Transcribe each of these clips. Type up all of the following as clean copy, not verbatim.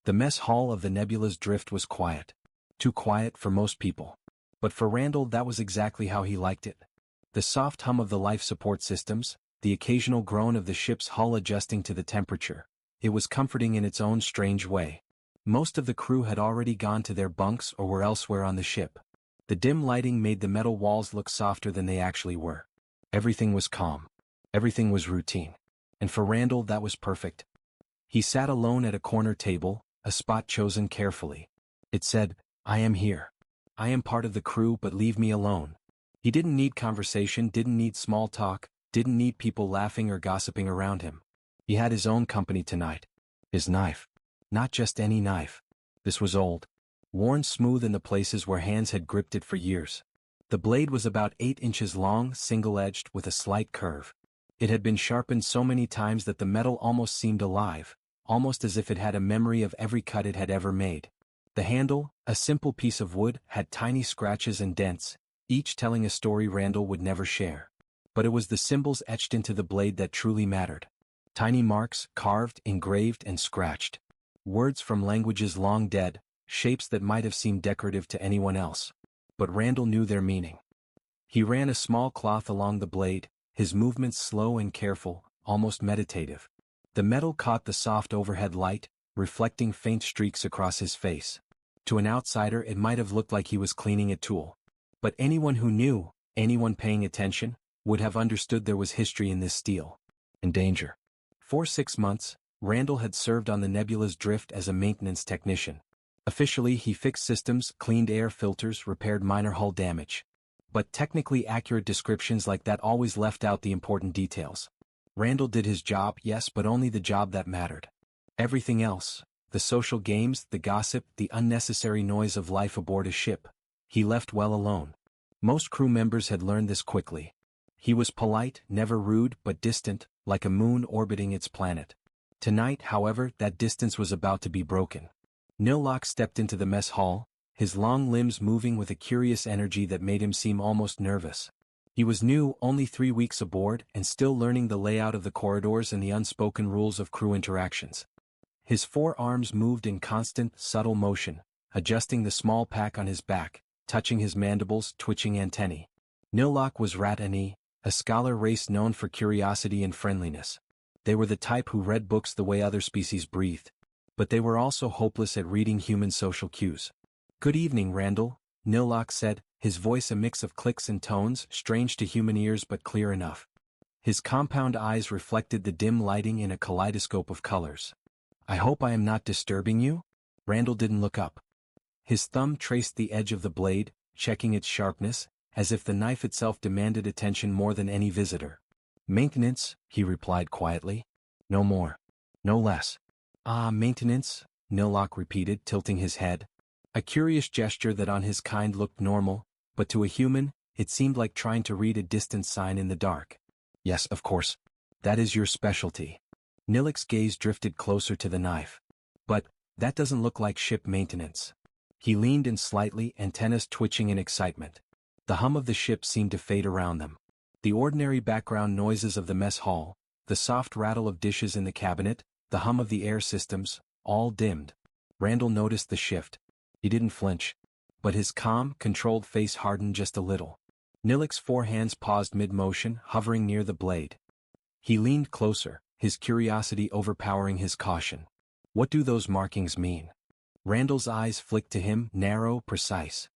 The mess hall of the nebula's drift was quiet. Too quiet for most people. But for Randall, that was exactly how he liked it. The soft hum of the life support systems, the occasional groan of the ship's hull adjusting to the temperature. It was comforting in its own strange way. Most of the crew had already gone to their bunks or were elsewhere on the ship. The dim lighting made the metal walls look softer than they actually were. Everything was calm. Everything was routine. And for Randall, that was perfect. He sat alone at a corner table, a spot chosen carefully. It said, "I am here. I am part of the crew, but leave me alone." He didn't need conversation, didn't need small talk, didn't need people laughing or gossiping around him. He had his own company tonight. His knife. Not just any knife. This was old. Worn smooth in the places where hands had gripped it for years. The blade was about 8 inches long, single-edged, with a slight curve. It had been sharpened so many times that the metal almost seemed alive, almost as if it had a memory of every cut it had ever made. The handle, a simple piece of wood, had tiny scratches and dents, each telling a story Randall would never share. But it was the symbols etched into the blade that truly mattered. Tiny marks, carved, engraved, and scratched. Words from languages long dead, shapes that might have seemed decorative to anyone else. But Randall knew their meaning. He ran a small cloth along the blade, his movements slow and careful, almost meditative. The metal caught the soft overhead light, reflecting faint streaks across his face. To an outsider, it might have looked like he was cleaning a tool. But anyone who knew, anyone paying attention, would have understood there was history in this steel. And danger. For 6 months, Randall had served on the nebula's drift as a maintenance technician. Officially, he fixed systems, cleaned air filters, repaired minor hull damage. But technically accurate descriptions like that always left out the important details. Randall did his job, yes, but only the job that mattered. Everything else, the social games, the gossip, the unnecessary noise of life aboard a ship, he left well alone. Most crew members had learned this quickly. He was polite, never rude, but distant, like a moon orbiting its planet. Tonight, however, that distance was about to be broken. Nilok stepped into the mess hall, his long limbs moving with a curious energy that made him seem almost nervous. He was new, only 3 weeks aboard, and still learning the layout of the corridors and the unspoken rules of crew interactions. His 4 arms moved in constant, subtle motion, adjusting the small pack on his back, touching his mandibles, twitching antennae. Nilok was Rat-Ani, a scholar race known for curiosity and friendliness. They were the type who read books the way other species breathed. But they were also hopeless at reading human social cues. "Good evening, Randall," Nilok said, his voice a mix of clicks and tones, strange to human ears but clear enough. His compound eyes reflected the dim lighting in a kaleidoscope of colors. "I hope I am not disturbing you?" Randall didn't look up. His thumb traced the edge of the blade, checking its sharpness, as if the knife itself demanded attention more than any visitor. "Maintenance," he replied quietly. "No more. No less." "Ah, maintenance," Nilok repeated, tilting his head. A curious gesture that on his kind looked normal, but to a human, it seemed like trying to read a distant sign in the dark. "Yes, of course. That is your specialty." Nilok's gaze drifted closer to the knife. "But, that doesn't look like ship maintenance." He leaned in slightly, antennas twitching in excitement. The hum of the ship seemed to fade around them. The ordinary background noises of the mess hall, the soft rattle of dishes in the cabinet, the hum of the air systems, all dimmed. Randall noticed the shift. He didn't flinch. But his calm, controlled face hardened just a little. Nilok's 4 hands paused mid-motion, hovering near the blade. He leaned closer, his curiosity overpowering his caution. "What do those markings mean?" Randall's eyes flicked to him, narrow, precise.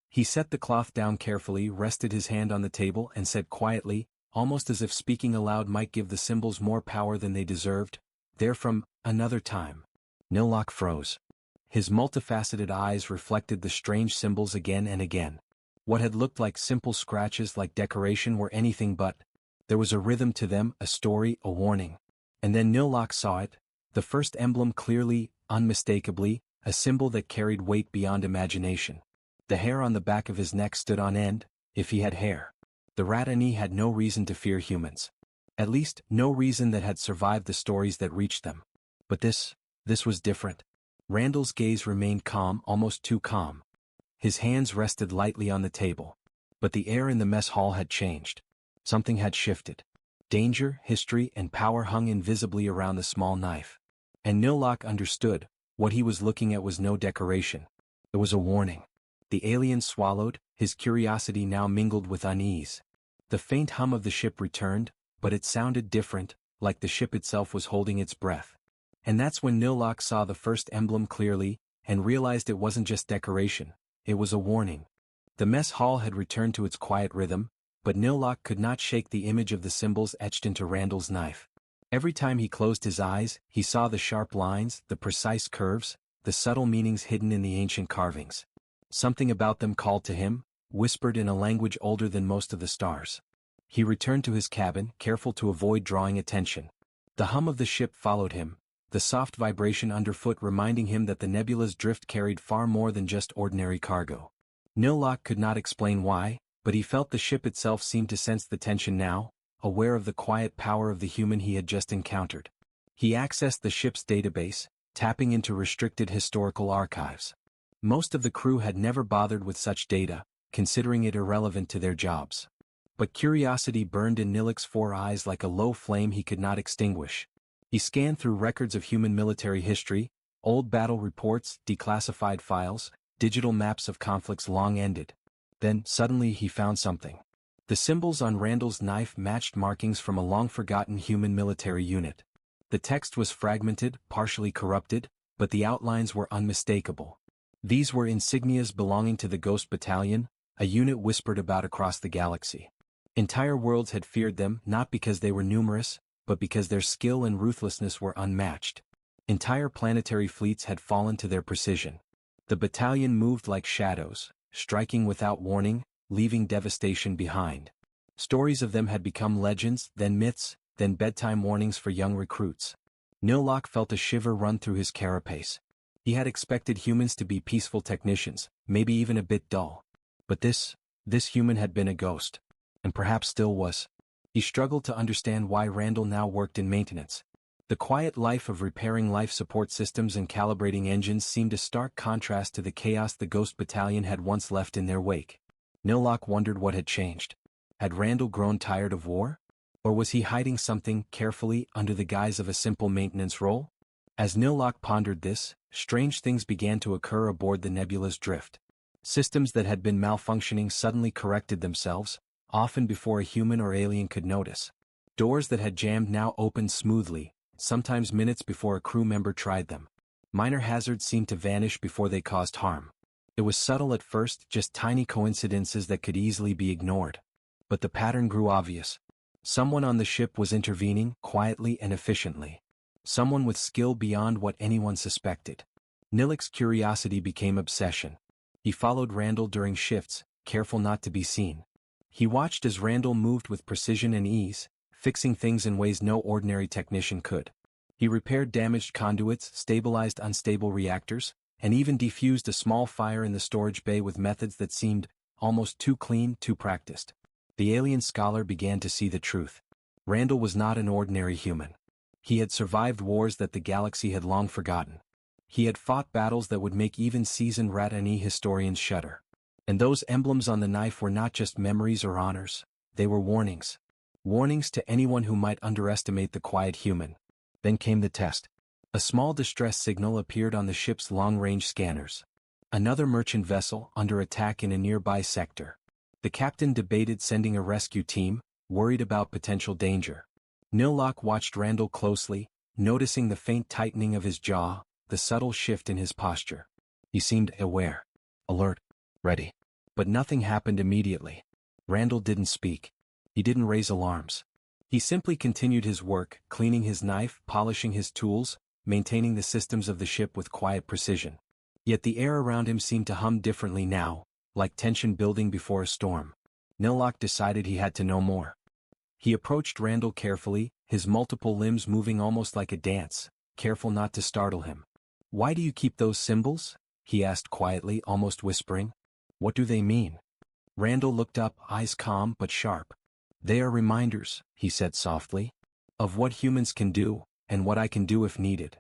He set the cloth down carefully, rested his hand on the table, and said quietly, almost as if speaking aloud might give the symbols more power than they deserved, "They're from another time." Nilok froze. His multifaceted eyes reflected the strange symbols again and again. What had looked like simple scratches like decoration were anything but. There was a rhythm to them, a story, a warning. And then Nilok saw it, the first emblem clearly, unmistakably, a symbol that carried weight beyond imagination. The hair on the back of his neck stood on end, if he had hair. The Rat-Ani had no reason to fear humans. At least, no reason that had survived the stories that reached them. But this was different. Randall's gaze remained calm, almost too calm. His hands rested lightly on the table. But the air in the mess hall had changed. Something had shifted. Danger, history, and power hung invisibly around the small knife. And Nilok understood, What he was looking at was no decoration. It was a warning. The alien swallowed, his curiosity now mingled with unease. The faint hum of the ship returned, but it sounded different, like the ship itself was holding its breath. And that's when Nilok saw the first emblem clearly, and realized it wasn't just decoration, it was a warning. The mess hall had returned to its quiet rhythm, but Nilok could not shake the image of the symbols etched into Randall's knife. Every time he closed his eyes, he saw the sharp lines, the precise curves, the subtle meanings hidden in the ancient carvings. Something about them called to him, whispered in a language older than most of the stars. He returned to his cabin, careful to avoid drawing attention. The hum of the ship followed him, the soft vibration underfoot reminding him that the nebula's drift carried far more than just ordinary cargo. Nilok could not explain why, but he felt the ship itself seemed to sense the tension now, aware of the quiet power of the human he had just encountered. He accessed the ship's database, tapping into restricted historical archives. Most of the crew had never bothered with such data, considering it irrelevant to their jobs. But curiosity burned in Nilok's 4 eyes like a low flame he could not extinguish. He scanned through records of human military history, old battle reports, declassified files, digital maps of conflicts long ended. Then, suddenly he found something. The symbols on Randall's knife matched markings from a long-forgotten human military unit. The text was fragmented, partially corrupted, but the outlines were unmistakable. These were insignias belonging to the Ghost Battalion, a unit whispered about across the galaxy. Entire worlds had feared them not because they were numerous, but because their skill and ruthlessness were unmatched. Entire planetary fleets had fallen to their precision. The battalion moved like shadows, striking without warning, leaving devastation behind. Stories of them had become legends, then myths, then bedtime warnings for young recruits. Nilok felt a shiver run through his carapace. He had expected humans to be peaceful technicians, maybe even a bit dull. But this human had been a ghost. And perhaps still was. He struggled to understand why Randall now worked in maintenance. The quiet life of repairing life support systems and calibrating engines seemed a stark contrast to the chaos the Ghost Battalion had once left in their wake. Nilok wondered what had changed. Had Randall grown tired of war? Or was he hiding something carefully under the guise of a simple maintenance role? As Nilok pondered this, strange things began to occur aboard the nebula's drift. Systems that had been malfunctioning suddenly corrected themselves, often before a human or alien could notice. Doors that had jammed now opened smoothly, sometimes minutes before a crew member tried them. Minor hazards seemed to vanish before they caused harm. It was subtle at first, just tiny coincidences that could easily be ignored. But the pattern grew obvious. Someone on the ship was intervening, quietly and efficiently. Someone with skill beyond what anyone suspected. Nilok's curiosity became obsession. He followed Randall during shifts, careful not to be seen. He watched as Randall moved with precision and ease, fixing things in ways no ordinary technician could. He repaired damaged conduits, stabilized unstable reactors, and even defused a small fire in the storage bay with methods that seemed almost too clean, too practiced. The alien scholar began to see the truth. Randall was not an ordinary human. He had survived wars that the galaxy had long forgotten. He had fought battles that would make even seasoned Ratani historians shudder. And those emblems on the knife were not just memories or honors, they were warnings. Warnings to anyone who might underestimate the quiet human. Then came the test. A small distress signal appeared on the ship's long-range scanners. Another merchant vessel under attack in a nearby sector. The captain debated sending a rescue team, worried about potential danger. Nilok watched Randall closely, noticing the faint tightening of his jaw, the subtle shift in his posture. He seemed aware, alert, ready. But nothing happened immediately. Randall didn't speak. He didn't raise alarms. He simply continued his work, cleaning his knife, polishing his tools, maintaining the systems of the ship with quiet precision. Yet the air around him seemed to hum differently now, like tension building before a storm. Nilok decided he had to know more. He approached Randall carefully, his multiple limbs moving almost like a dance, careful not to startle him. "Why do you keep those symbols?" he asked quietly, almost whispering. "What do they mean?" Randall looked up, eyes calm but sharp. "They are reminders," he said softly, "of what humans can do, and what I can do if needed."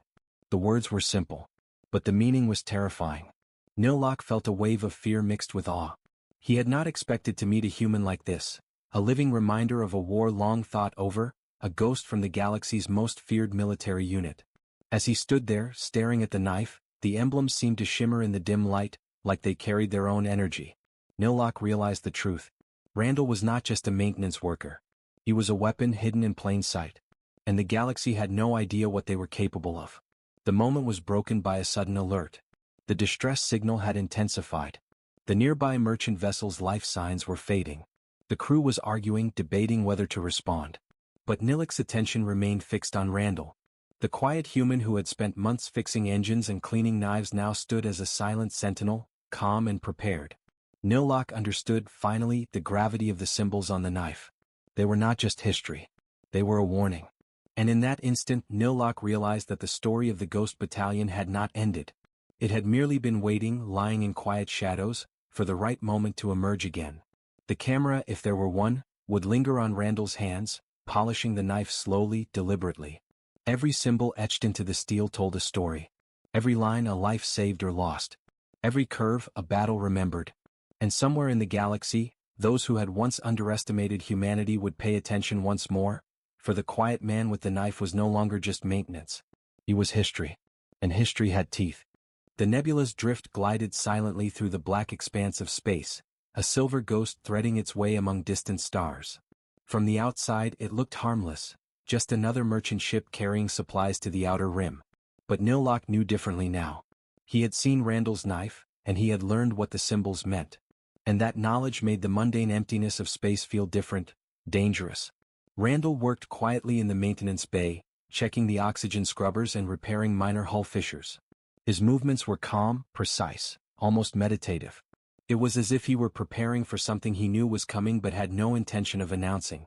The words were simple, but the meaning was terrifying. Nilok felt a wave of fear mixed with awe. He had not expected to meet a human like this, a living reminder of a war long thought over, a ghost from the galaxy's most feared military unit. As he stood there, staring at the knife, The emblems seemed to shimmer in the dim light, like they carried their own energy. Nilok realized the truth. Randall was not just a maintenance worker. He was a weapon hidden in plain sight. And the galaxy had no idea what they were capable of. The moment was broken by a sudden alert. The distress signal had intensified. The nearby merchant vessel's life signs were fading. The crew was arguing, debating whether to respond. But Nilok's attention remained fixed on Randall. The quiet human who had spent months fixing engines and cleaning knives now stood as a silent sentinel, calm and prepared. Nilok understood, finally, the gravity of the symbols on the knife. They were not just history. They were a warning. And in that instant, Nilok realized that the story of the Ghost Battalion had not ended. It had merely been waiting, lying in quiet shadows, for the right moment to emerge again. The camera, if there were one, would linger on Randall's hands, polishing the knife slowly, deliberately. Every symbol etched into the steel told a story. Every line a life saved or lost. Every curve a battle remembered. And somewhere in the galaxy, those who had once underestimated humanity would pay attention once more, for the quiet man with the knife was no longer just maintenance. He was history. And history had teeth. The nebula's drift glided silently through the black expanse of space, a silver ghost threading its way among distant stars. From the outside it looked harmless, just another merchant ship carrying supplies to the outer rim. But Nilok knew differently now. He had seen Randall's knife, and he had learned what the symbols meant. And that knowledge made the mundane emptiness of space feel different, dangerous. Randall worked quietly in the maintenance bay, checking the oxygen scrubbers and repairing minor hull fissures. His movements were calm, precise, almost meditative. It was as if he were preparing for something he knew was coming but had no intention of announcing.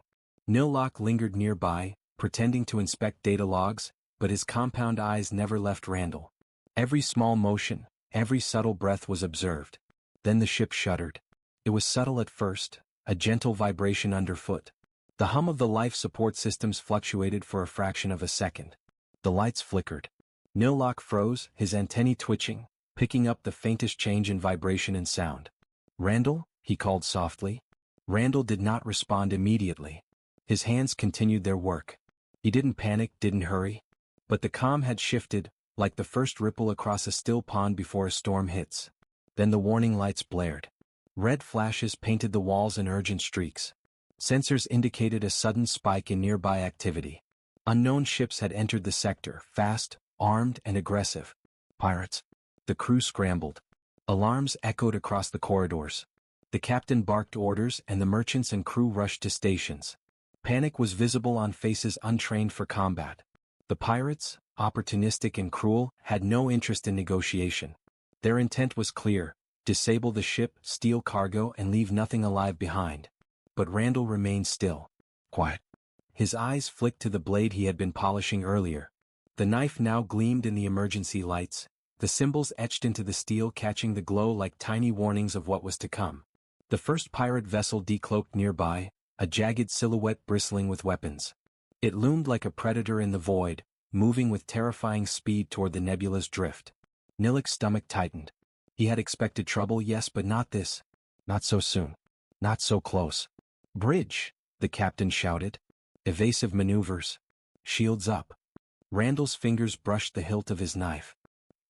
Nilok lingered nearby, pretending to inspect data logs, but his compound eyes never left Randall. Every small motion, every subtle breath was observed. Then the ship shuddered. It was subtle at first, a gentle vibration underfoot. The hum of the life support systems fluctuated for a fraction of a second. The lights flickered. Nilok froze, his antennae twitching, picking up the faintest change in vibration and sound. "Randall?" he called softly. Randall did not respond immediately. His hands continued their work. He didn't panic, didn't hurry. But the calm had shifted, like the first ripple across a still pond before a storm hits. Then the warning lights blared. Red flashes painted the walls in urgent streaks. Sensors indicated a sudden spike in nearby activity. Unknown ships had entered the sector, fast, armed and aggressive. Pirates. The crew scrambled. Alarms echoed across the corridors. The captain barked orders and the merchants and crew rushed to stations. Panic was visible on faces untrained for combat. The pirates, opportunistic and cruel, had no interest in negotiation. Their intent was clear: disable the ship, steal cargo and leave nothing alive behind. But Randall remained still. Quiet. His eyes flicked to the blade he had been polishing earlier. The knife now gleamed in the emergency lights, the symbols etched into the steel catching the glow like tiny warnings of what was to come. The first pirate vessel decloaked nearby, a jagged silhouette bristling with weapons. It loomed like a predator in the void, moving with terrifying speed toward the nebula's drift. Nilok's stomach tightened. He had expected trouble, yes, but not this. Not so soon. Not so close. "Bridge," the captain shouted. "Evasive maneuvers. Shields up." Randall's fingers brushed the hilt of his knife.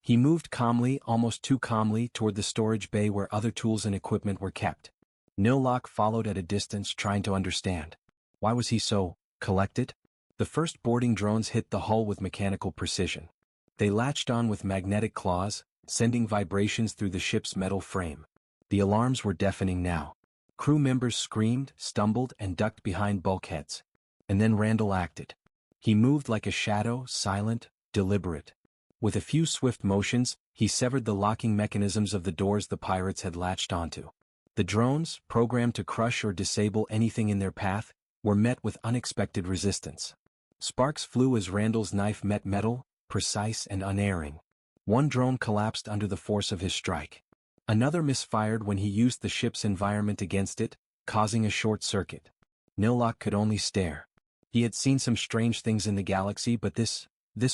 He moved calmly, almost too calmly, toward the storage bay where other tools and equipment were kept. Nilok followed at a distance, trying to understand. Why was he so collected? The first boarding drones hit the hull with mechanical precision. They latched on with magnetic claws, sending vibrations through the ship's metal frame. The alarms were deafening now. Crew members screamed, stumbled, and ducked behind bulkheads. And then Randall acted. He moved like a shadow, silent, deliberate. With a few swift motions, he severed the locking mechanisms of the doors the pirates had latched onto. The drones, programmed to crush or disable anything in their path, were met with unexpected resistance. Sparks flew as Randall's knife met metal, precise and unerring. One drone collapsed under the force of his strike. Another misfired when he used the ship's environment against it, causing a short circuit. Nilok could only stare. He had seen some strange things in the galaxy, but this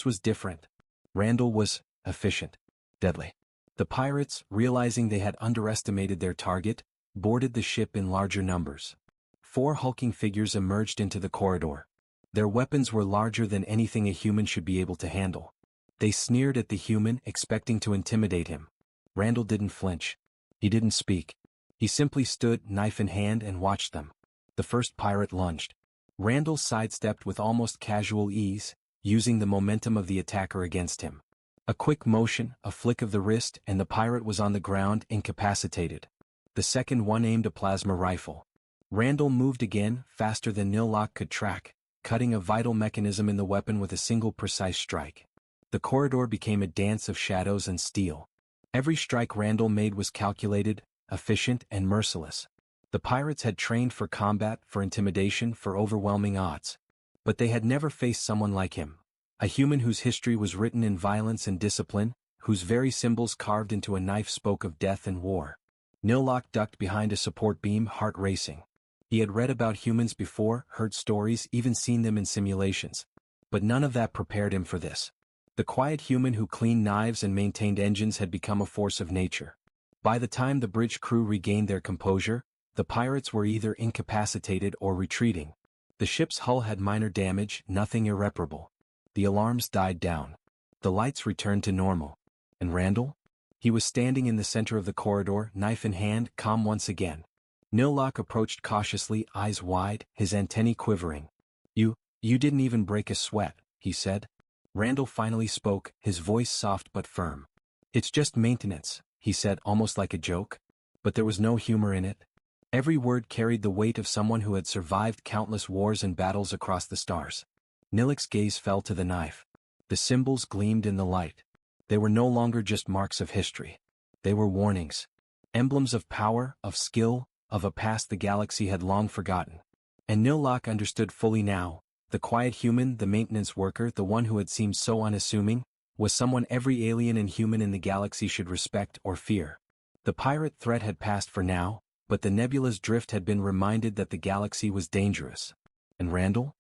was different. Randall was efficient, deadly. The pirates, realizing they had underestimated their target, boarded the ship in larger numbers. 4 hulking figures emerged into the corridor. Their weapons were larger than anything a human should be able to handle. They sneered at the human, expecting to intimidate him. Randall didn't flinch. He didn't speak. He simply stood, knife in hand, and watched them. The first pirate lunged. Randall sidestepped with almost casual ease, using the momentum of the attacker against him. A quick motion, a flick of the wrist, and the pirate was on the ground, incapacitated. The second one aimed a plasma rifle. Randall moved again, faster than Nilok could track, cutting a vital mechanism in the weapon with a single precise strike. The corridor became a dance of shadows and steel. Every strike Randall made was calculated, efficient, and merciless. The pirates had trained for combat, for intimidation, for overwhelming odds. But they had never faced someone like him. A human whose history was written in violence and discipline, whose very symbols carved into a knife spoke of death and war. Nilok ducked behind a support beam, heart racing. He had read about humans before, heard stories, even seen them in simulations. But none of that prepared him for this. The quiet human who cleaned knives and maintained engines had become a force of nature. By the time the bridge crew regained their composure, the pirates were either incapacitated or retreating. The ship's hull had minor damage, nothing irreparable. The alarms died down. The lights returned to normal. And Randall? He was standing in the center of the corridor, knife in hand, calm once again. Nilok approached cautiously, eyes wide, his antennae quivering. You didn't even break a sweat," he said. Randall finally spoke, his voice soft but firm. "It's just maintenance," he said, almost like a joke. But there was no humor in it. Every word carried the weight of someone who had survived countless wars and battles across the stars. Nilok's gaze fell to the knife. The symbols gleamed in the light. They were no longer just marks of history. They were warnings. Emblems of power, of skill, of a past the galaxy had long forgotten. And Nilok understood fully now. The quiet human, the maintenance worker, the one who had seemed so unassuming, was someone every alien and human in the galaxy should respect or fear. The pirate threat had passed for now, but the nebula's drift had been reminded that the galaxy was dangerous. And Randall?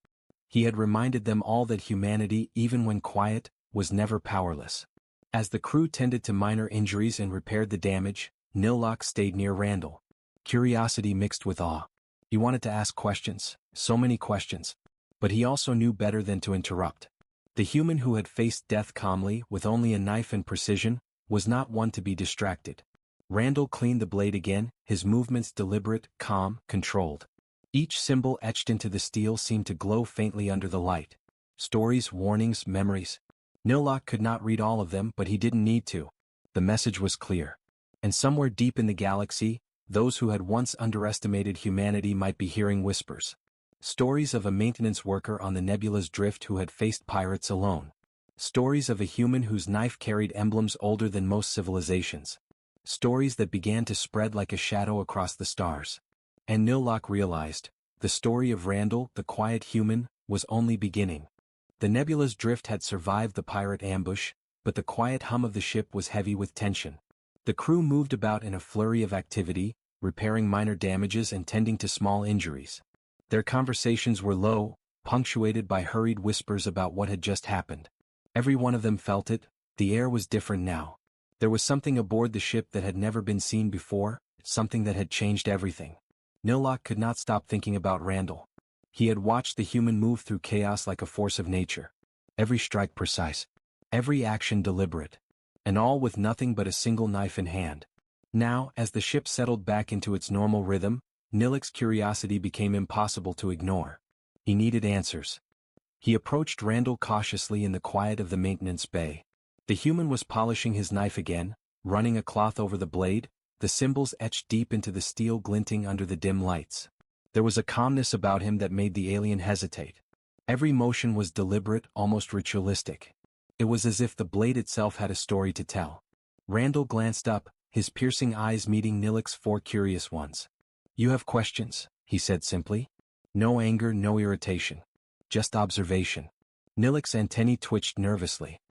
He had reminded them all that humanity, even when quiet, was never powerless. As the crew tended to minor injuries and repaired the damage, Nilok stayed near Randall. Curiosity mixed with awe. He wanted to ask questions, so many questions. But he also knew better than to interrupt. The human who had faced death calmly, with only a knife and precision, was not one to be distracted. Randall cleaned the blade again, his movements deliberate, calm, controlled. Each symbol etched into the steel seemed to glow faintly under the light. Stories, warnings, memories. Nilok could not read all of them, but he didn't need to. The message was clear. And somewhere deep in the galaxy, those who had once underestimated humanity might be hearing whispers. Stories of a maintenance worker on the nebula's drift who had faced pirates alone. Stories of a human whose knife carried emblems older than most civilizations. Stories that began to spread like a shadow across the stars. And Nilok realized, the story of Randall, the quiet human, was only beginning. The nebula's drift had survived the pirate ambush, but the quiet hum of the ship was heavy with tension. The crew moved about in a flurry of activity, repairing minor damages and tending to small injuries. Their conversations were low, punctuated by hurried whispers about what had just happened. Every one of them felt it, the air was different now. There was something aboard the ship that had never been seen before, something that had changed everything. Nilok could not stop thinking about Randall. He had watched the human move through chaos like a force of nature. Every strike precise. Every action deliberate. And all with nothing but a single knife in hand. Now, as the ship settled back into its normal rhythm, Nilok's curiosity became impossible to ignore. He needed answers. He approached Randall cautiously in the quiet of the maintenance bay. The human was polishing his knife again, running a cloth over the blade, the symbols etched deep into the steel glinting under the dim lights. There was a calmness about him that made the alien hesitate. Every motion was deliberate, almost ritualistic. It was as if the blade itself had a story to tell. Randall glanced up, his piercing eyes meeting Nilok's four curious ones. "You have questions," he said simply. No anger, no irritation. Just observation. Nilok's antennae twitched nervously.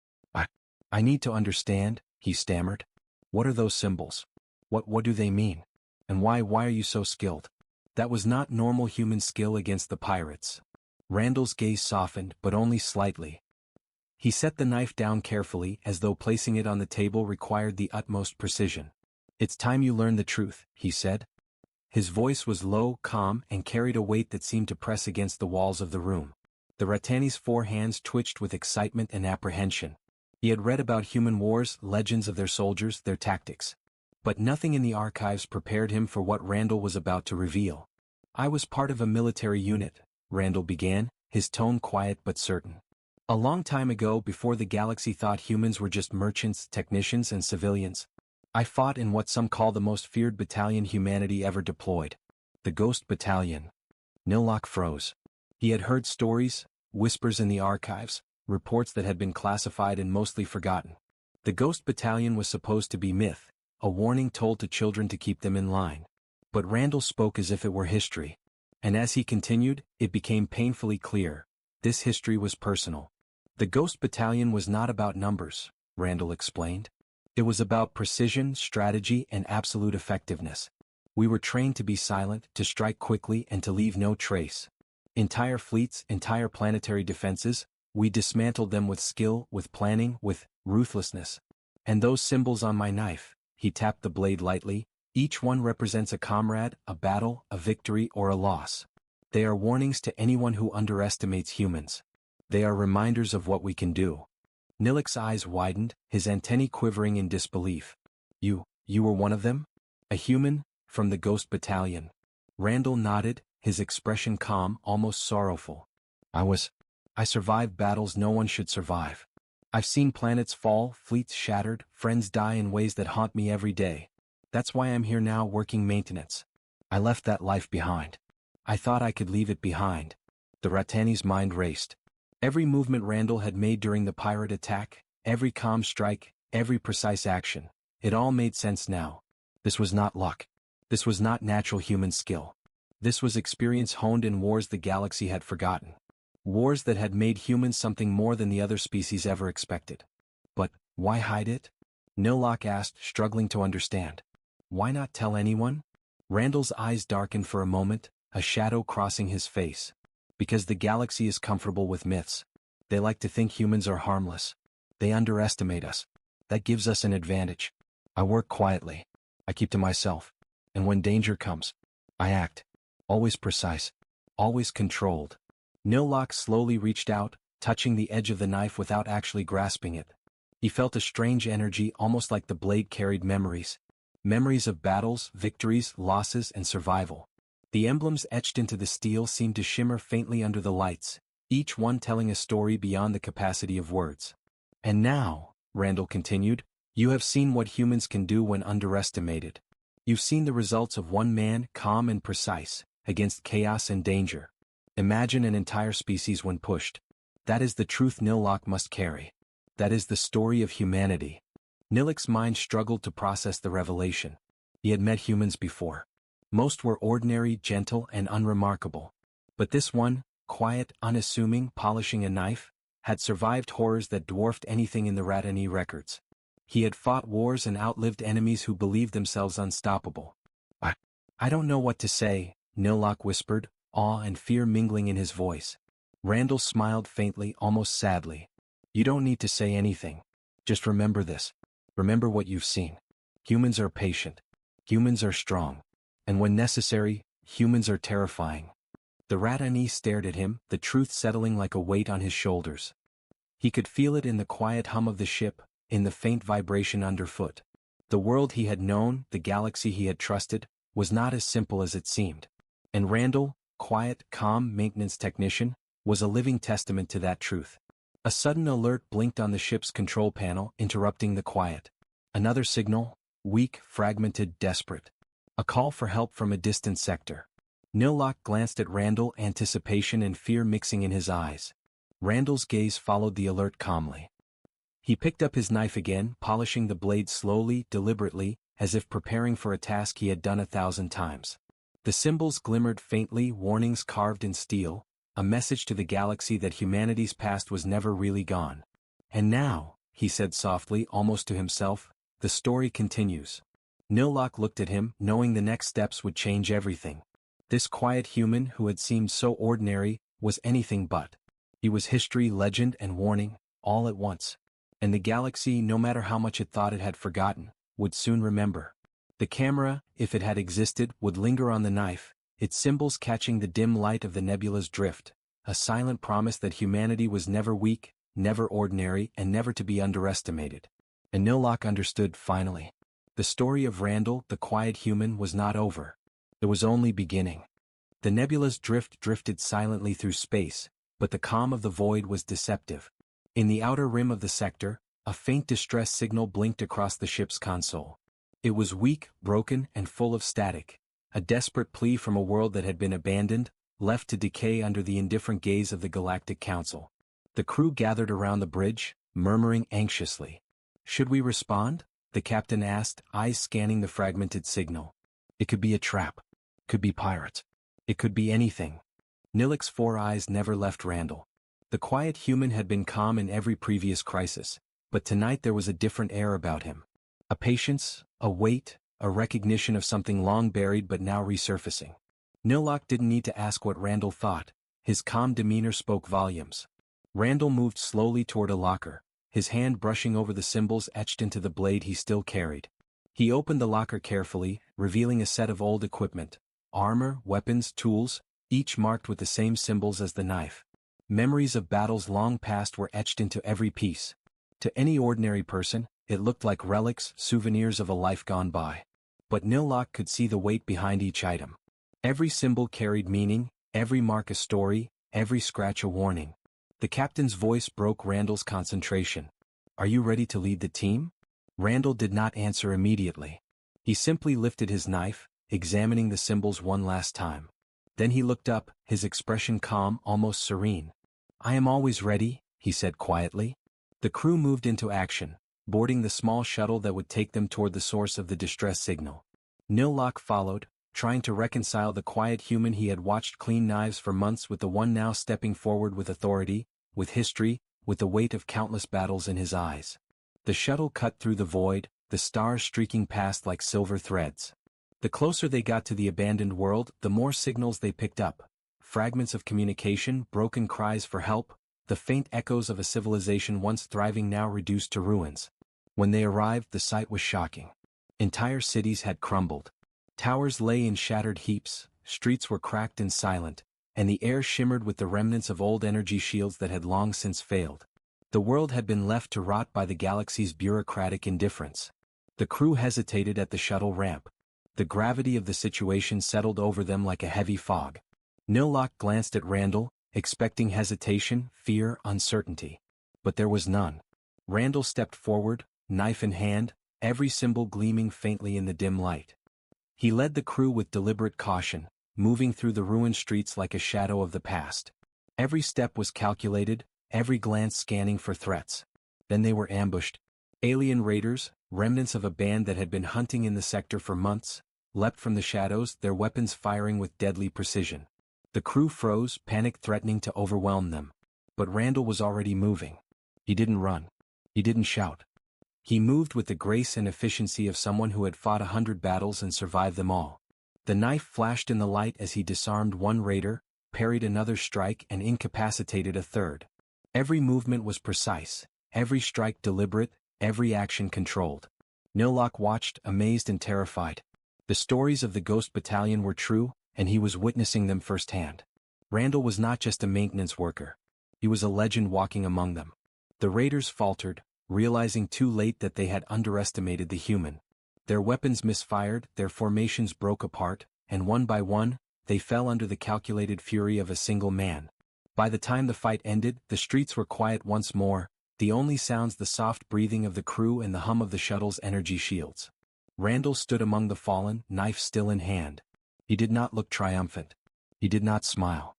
I need to understand," he stammered. "What are those symbols? What do they mean? And why are you so skilled?" That was not normal human skill against the pirates. Randall's gaze softened, but only slightly. He set the knife down carefully, as though placing it on the table required the utmost precision. "It's time you learn the truth," he said. His voice was low, calm, and carried a weight that seemed to press against the walls of the room. The Ratani's four hands twitched with excitement and apprehension. He had read about human wars, legends of their soldiers, their tactics. But nothing in the archives prepared him for what Randall was about to reveal. I was part of a military unit, Randall began, his tone quiet but certain. A long time ago, before the galaxy thought humans were just merchants, technicians, and civilians, I fought in what some call the most feared battalion humanity ever deployed. The Ghost Battalion. Nilok froze. He had heard stories, whispers in the archives, reports that had been classified and mostly forgotten. The Ghost Battalion was supposed to be myth, a warning told to children to keep them in line. But Randall spoke as if it were history. And as he continued, it became painfully clear. This history was personal. The Ghost Battalion was not about numbers, Randall explained. It was about precision, strategy, and absolute effectiveness. We were trained to be silent, to strike quickly, and to leave no trace. Entire fleets, entire planetary defenses, we dismantled them with skill, with planning, with ruthlessness. And those symbols on my knife, he tapped the blade lightly, each one represents a comrade, a battle, a victory, or a loss. They are warnings to anyone who underestimates humans. They are reminders of what we can do. Nilok's eyes widened, his antennae quivering in disbelief. You were one of them? A human, from the Ghost Battalion. Randall nodded, his expression calm, almost sorrowful. I survived battles no one should survive. I've seen planets fall, fleets shattered, friends die in ways that haunt me every day. That's why I'm here now working maintenance. I left that life behind. I thought I could leave it behind. The Ratani's mind raced. Every movement Randall had made during the pirate attack, every calm strike, every precise action, it all made sense now. This was not luck. This was not natural human skill. This was experience honed in wars the galaxy had forgotten. Wars that had made humans something more than the other species ever expected. But, why hide it? Nilok asked, struggling to understand. Why not tell anyone? Randall's eyes darkened for a moment, a shadow crossing his face. Because the galaxy is comfortable with myths. They like to think humans are harmless. They underestimate us. That gives us an advantage. I work quietly. I keep to myself. And when danger comes, I act. Always precise. Always controlled. Nilok slowly reached out, touching the edge of the knife without actually grasping it. He felt a strange energy, almost like the blade carried memories. Memories of battles, victories, losses, and survival. The emblems etched into the steel seemed to shimmer faintly under the lights, each one telling a story beyond the capacity of words. And now, Randall continued, you have seen what humans can do when underestimated. You've seen the results of one man, calm and precise, against chaos and danger. Imagine an entire species when pushed. That is the truth Nilok must carry. That is the story of humanity. Nilok's mind struggled to process the revelation. He had met humans before. Most were ordinary, gentle, and unremarkable. But this one, quiet, unassuming, polishing a knife, had survived horrors that dwarfed anything in the Ratani records. He had fought wars and outlived enemies who believed themselves unstoppable. I don't know what to say, Nilok whispered, awe and fear mingling in his voice. Randall smiled faintly, almost sadly. You don't need to say anything. Just remember this. Remember what you've seen. Humans are patient. Humans are strong. And when necessary, humans are terrifying. The Ratani stared at him, the truth settling like a weight on his shoulders. He could feel it in the quiet hum of the ship, in the faint vibration underfoot. The world he had known, the galaxy he had trusted, was not as simple as it seemed. And Randall, quiet, calm maintenance technician, was a living testament to that truth. A sudden alert blinked on the ship's control panel, interrupting the quiet. Another signal, weak, fragmented, desperate. A call for help from a distant sector. Nilok glanced at Randall, anticipation and fear mixing in his eyes. Randall's gaze followed the alert calmly. He picked up his knife again, polishing the blade slowly, deliberately, as if preparing for a task he had done 1,000 times. The symbols glimmered faintly, warnings carved in steel, a message to the galaxy that humanity's past was never really gone. And now, he said softly, almost to himself, the story continues. Nilok looked at him, knowing the next steps would change everything. This quiet human who had seemed so ordinary, was anything but. He was history, legend, and warning, all at once. And the galaxy, no matter how much it thought it had forgotten, would soon remember. The camera, if it had existed, would linger on the knife, its symbols catching the dim light of the nebula's drift, a silent promise that humanity was never weak, never ordinary and never to be underestimated. And Nilok understood finally. The story of Randall, the quiet human, was not over. It was only beginning. The nebula's drift drifted silently through space, but the calm of the void was deceptive. In the outer rim of the sector, a faint distress signal blinked across the ship's console. It was weak, broken, and full of static, a desperate plea from a world that had been abandoned, left to decay under the indifferent gaze of the Galactic Council. The crew gathered around the bridge, murmuring anxiously. "Should we respond?" the captain asked, eyes scanning the fragmented signal. "It could be a trap. Could be pirates. It could be anything." Nilok's 4 eyes never left Randall. The quiet human had been calm in every previous crisis, but tonight there was a different air about him. A patience, a weight, a recognition of something long buried but now resurfacing. Nilok didn't need to ask what Randall thought. His calm demeanor spoke volumes. Randall moved slowly toward a locker, his hand brushing over the symbols etched into the blade he still carried. He opened the locker carefully, revealing a set of old equipment, armor, weapons, tools, each marked with the same symbols as the knife. Memories of battles long past were etched into every piece. To any ordinary person, it looked like relics, souvenirs of a life gone by. But Nilok could see the weight behind each item. Every symbol carried meaning, every mark a story, every scratch a warning. The captain's voice broke Randall's concentration. "Are you ready to lead the team?" Randall did not answer immediately. He simply lifted his knife, examining the symbols one last time. Then he looked up, his expression calm, almost serene. "I am always ready," he said quietly. The crew moved into action, boarding the small shuttle that would take them toward the source of the distress signal. Nilok followed, trying to reconcile the quiet human he had watched clean knives for months with the one now stepping forward with authority, with history, with the weight of countless battles in his eyes. The shuttle cut through the void, the stars streaking past like silver threads. The closer they got to the abandoned world, the more signals they picked up. Fragments of communication, broken cries for help, the faint echoes of a civilization once thriving now reduced to ruins. When they arrived, the sight was shocking. Entire cities had crumbled. Towers lay in shattered heaps, streets were cracked and silent, and the air shimmered with the remnants of old energy shields that had long since failed. The world had been left to rot by the galaxy's bureaucratic indifference. The crew hesitated at the shuttle ramp. The gravity of the situation settled over them like a heavy fog. Nilok glanced at Randall, expecting hesitation, fear, uncertainty. But there was none. Randall stepped forward, knife in hand, every symbol gleaming faintly in the dim light. He led the crew with deliberate caution, moving through the ruined streets like a shadow of the past. Every step was calculated, every glance scanning for threats. Then they were ambushed. Alien raiders, remnants of a band that had been hunting in the sector for months, leapt from the shadows, their weapons firing with deadly precision. The crew froze, panic threatening to overwhelm them. But Randall was already moving. He didn't run. He didn't shout. He moved with the grace and efficiency of someone who had fought 100 battles and survived them all. The knife flashed in the light as he disarmed one raider, parried another strike and incapacitated a third. Every movement was precise, every strike deliberate, every action controlled. Nilok watched, amazed and terrified. The stories of the Ghost Battalion were true, and he was witnessing them firsthand. Randall was not just a maintenance worker. He was a legend walking among them. The raiders faltered, realizing too late that they had underestimated the human. Their weapons misfired, their formations broke apart, and one by one, they fell under the calculated fury of a single man. By the time the fight ended, the streets were quiet once more, the only sounds the soft breathing of the crew and the hum of the shuttle's energy shields. Randall stood among the fallen, knife still in hand. He did not look triumphant. He did not smile.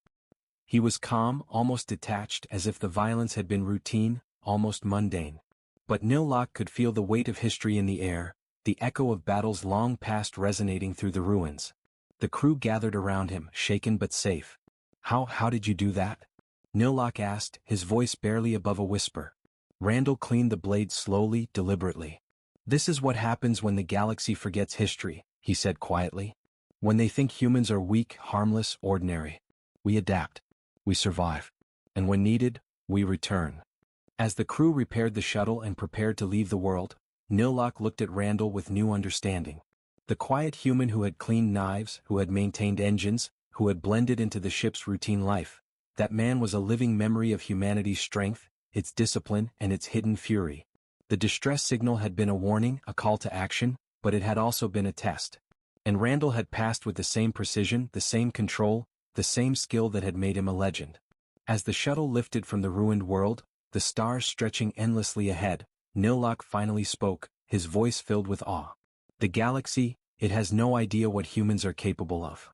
He was calm, almost detached, as if the violence had been routine, almost mundane. But Nilok could feel the weight of history in the air, the echo of battles long past resonating through the ruins. The crew gathered around him, shaken but safe. How did you do that?" Nilok asked, his voice barely above a whisper. Randall cleaned the blade slowly, deliberately. "This is what happens when the galaxy forgets history," he said quietly. "When they think humans are weak, harmless, ordinary. We adapt. We survive. And when needed, we return." As the crew repaired the shuttle and prepared to leave the world, Nilok looked at Randall with new understanding. The quiet human who had cleaned knives, who had maintained engines, who had blended into the ship's routine life. That man was a living memory of humanity's strength, its discipline, and its hidden fury. The distress signal had been a warning, a call to action, but it had also been a test. And Randall had passed with the same precision, the same control, the same skill that had made him a legend. As the shuttle lifted from the ruined world, the stars stretching endlessly ahead, Nilok finally spoke, his voice filled with awe. The galaxy, it has no idea what humans are capable of.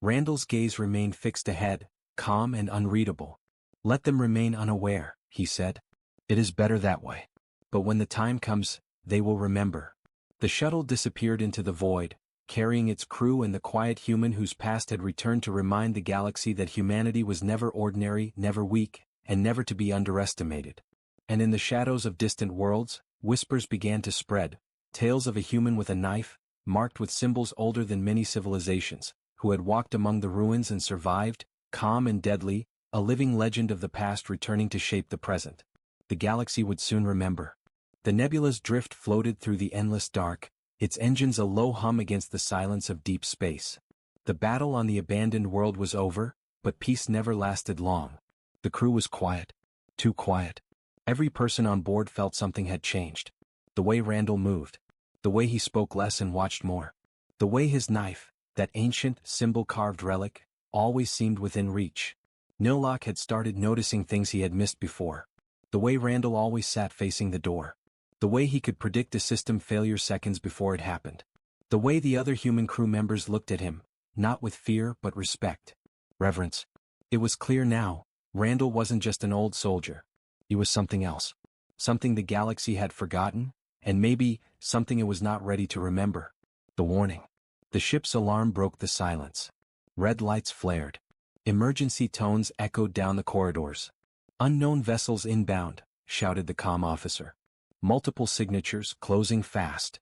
Randall's gaze remained fixed ahead, calm and unreadable. Let them remain unaware, he said. It is better that way. But when the time comes, they will remember. The shuttle disappeared into the void, carrying its crew and the quiet human whose past had returned to remind the galaxy that humanity was never ordinary, never weak, and never to be underestimated. And in the shadows of distant worlds, whispers began to spread, tales of a human with a knife, marked with symbols older than many civilizations, who had walked among the ruins and survived, calm and deadly, a living legend of the past returning to shape the present. The galaxy would soon remember. The nebula's drift floated through the endless dark, its engines a low hum against the silence of deep space. The battle on the abandoned world was over, but peace never lasted long. The crew was quiet. Too quiet. Every person on board felt something had changed. The way Randall moved. The way he spoke less and watched more. The way his knife, that ancient, symbol-carved relic, always seemed within reach. Nilok had started noticing things he had missed before. The way Randall always sat facing the door. The way he could predict a system failure seconds before it happened. The way the other human crew members looked at him, not with fear but respect. Reverence. It was clear now, Randall wasn't just an old soldier. He was something else. Something the galaxy had forgotten, and maybe, something it was not ready to remember. The warning. The ship's alarm broke the silence. Red lights flared. Emergency tones echoed down the corridors. "Unknown vessels inbound," shouted the comm officer. Multiple signatures, closing fast.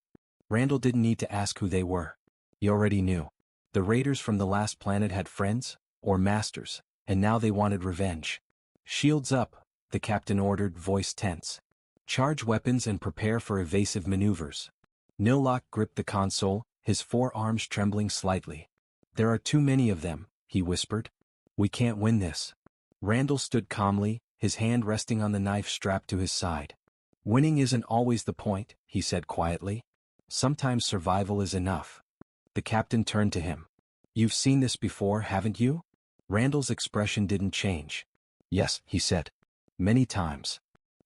Randall didn't need to ask who they were. He already knew. The raiders from the last planet had friends, or masters, and now they wanted revenge. "Shields up," the captain ordered, voice tense. "Charge weapons and prepare for evasive maneuvers." Nilok gripped the console, his forearms trembling slightly. "There are too many of them," he whispered. "We can't win this." Randall stood calmly, his hand resting on the knife strapped to his side. "Winning isn't always the point," he said quietly. "Sometimes survival is enough." The captain turned to him. "You've seen this before, haven't you?" Randall's expression didn't change. "Yes," he said. "Many times."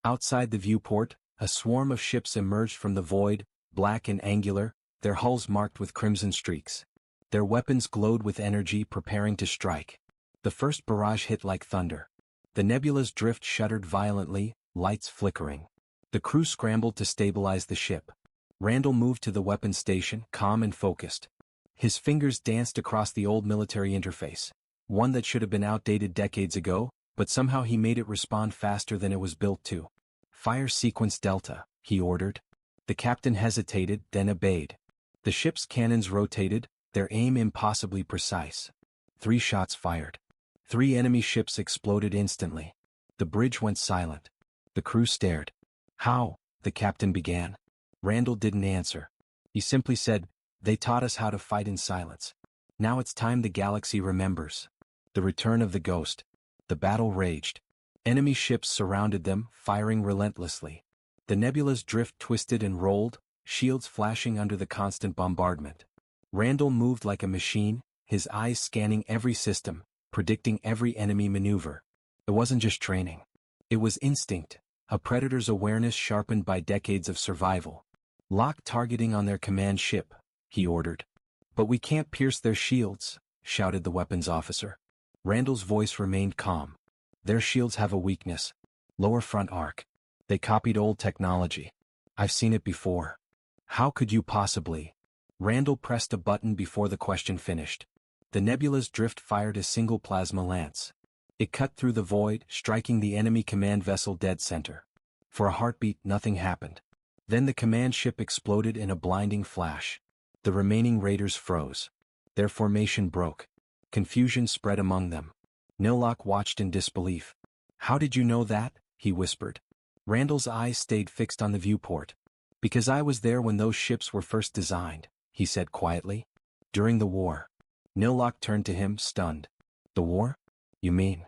Outside the viewport, a swarm of ships emerged from the void, black and angular, their hulls marked with crimson streaks. Their weapons glowed with energy, preparing to strike. The first barrage hit like thunder. The nebula's drift shuddered violently, lights flickering. The crew scrambled to stabilize the ship. Randall moved to the weapons station, calm and focused. His fingers danced across the old military interface, one that should have been outdated decades ago, but somehow he made it respond faster than it was built to. "Fire sequence Delta," he ordered. The captain hesitated, then obeyed. The ship's cannons rotated, their aim impossibly precise. 3 shots fired. 3 enemy ships exploded instantly. The bridge went silent. The crew stared. "How?" the captain began. Randall didn't answer. He simply said, "They taught us how to fight in silence. Now it's time the galaxy remembers." The return of the ghost. The battle raged. Enemy ships surrounded them, firing relentlessly. The nebula's drift twisted and rolled, shields flashing under the constant bombardment. Randall moved like a machine, his eyes scanning every system, predicting every enemy maneuver. It wasn't just training. It was instinct, a predator's awareness sharpened by decades of survival. "Lock targeting on their command ship," he ordered. "But we can't pierce their shields," shouted the weapons officer. Randall's voice remained calm. "Their shields have a weakness. Lower front arc. They copied old technology. I've seen it before." "How could you possibly?" Randall pressed a button before the question finished. The nebula's drift fired a single plasma lance. It cut through the void, striking the enemy command vessel dead center. For a heartbeat, nothing happened. Then the command ship exploded in a blinding flash. The remaining raiders froze. Their formation broke. Confusion spread among them. Nilok watched in disbelief. "How did you know that?" he whispered. Randall's eyes stayed fixed on the viewport. "Because I was there when those ships were first designed," he said quietly. "During the war." Nilok turned to him, stunned. "The war? You mean?"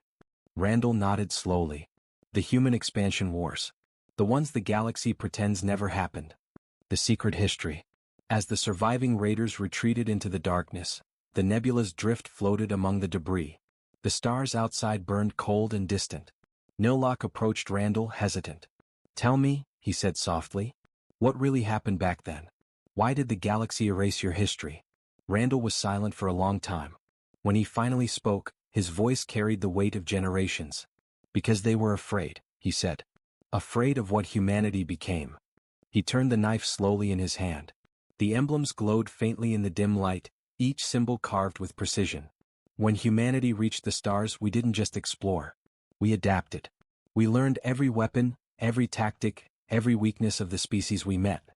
Randall nodded slowly. The human expansion wars. The ones the galaxy pretends never happened. The secret history. As the surviving raiders retreated into the darkness, the nebula's drift floated among the debris. The stars outside burned cold and distant. Nilok approached Randall hesitant. "Tell me," he said softly, "what really happened back then? Why did the galaxy erase your history?" Randall was silent for a long time. When he finally spoke, his voice carried the weight of generations. "Because they were afraid," he said. "Afraid of what humanity became." He turned the knife slowly in his hand. The emblems glowed faintly in the dim light, each symbol carved with precision. When humanity reached the stars, we didn't just explore. We adapted. We learned every weapon, every tactic, every weakness of the species we met.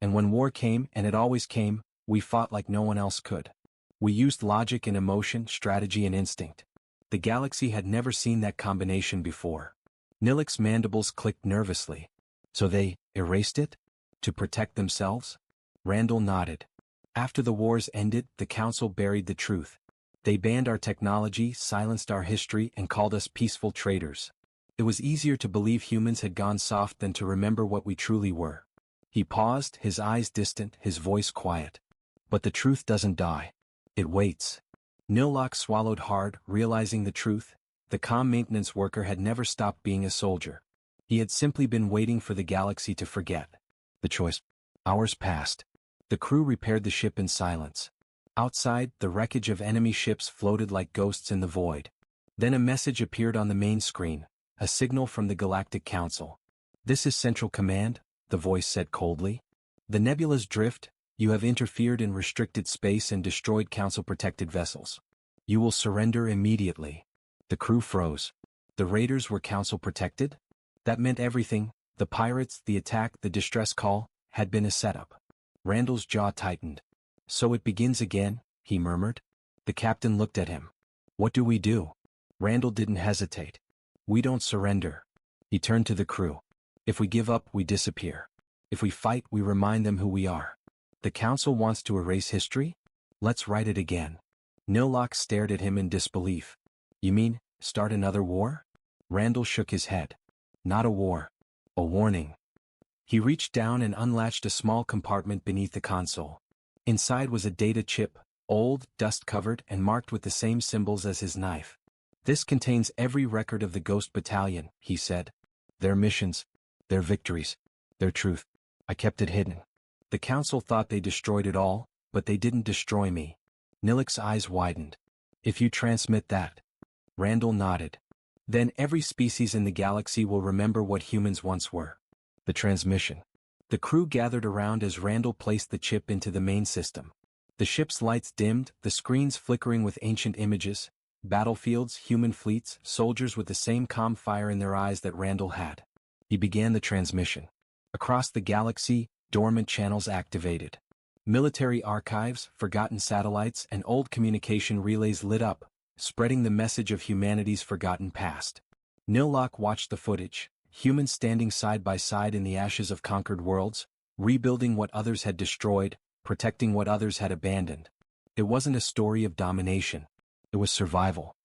And when war came, and it always came, we fought like no one else could. We used logic and emotion, strategy and instinct. The galaxy had never seen that combination before. Nilok's mandibles clicked nervously. "So they erased it? To protect themselves?" Randall nodded. "After the wars ended, the Council buried the truth. They banned our technology, silenced our history, and called us peaceful traitors. It was easier to believe humans had gone soft than to remember what we truly were." He paused, his eyes distant, his voice quiet. "But the truth doesn't die. It waits." Nilok swallowed hard, realizing the truth. The comm maintenance worker had never stopped being a soldier. He had simply been waiting for the galaxy to forget. The choice. Hours passed. The crew repaired the ship in silence. Outside, the wreckage of enemy ships floated like ghosts in the void. Then a message appeared on the main screen, a signal from the Galactic Council. "This is Central Command," the voice said coldly. "The nebula's drift, you have interfered in restricted space and destroyed Council-protected vessels. You will surrender immediately." The crew froze. The raiders were Council-protected? That meant everything, the pirates, the attack, the distress call, had been a setup. Randall's jaw tightened. "So it begins again," he murmured. The captain looked at him. "What do we do?" Randall didn't hesitate. "We don't surrender." He turned to the crew. "If we give up, we disappear. If we fight, we remind them who we are. The Council wants to erase history? Let's write it again." Nilok stared at him in disbelief. "You mean, start another war?" Randall shook his head. "Not a war. A warning." He reached down and unlatched a small compartment beneath the console. Inside was a data chip, old, dust-covered, and marked with the same symbols as his knife. "This contains every record of the Ghost Battalion," he said. "Their missions, their victories, their truth. I kept it hidden. The Council thought they destroyed it all, but they didn't destroy me." Nilok's eyes widened. "If you transmit that..." Randall nodded. "Then every species in the galaxy will remember what humans once were." The transmission. The crew gathered around as Randall placed the chip into the main system. The ship's lights dimmed, the screens flickering with ancient images, battlefields, human fleets, soldiers with the same calm fire in their eyes that Randall had. He began the transmission. Across the galaxy, dormant channels activated. Military archives, forgotten satellites, and old communication relays lit up, spreading the message of humanity's forgotten past. Nilok watched the footage. Humans standing side by side in the ashes of conquered worlds, rebuilding what others had destroyed, protecting what others had abandoned. It wasn't a story of domination. It was survival.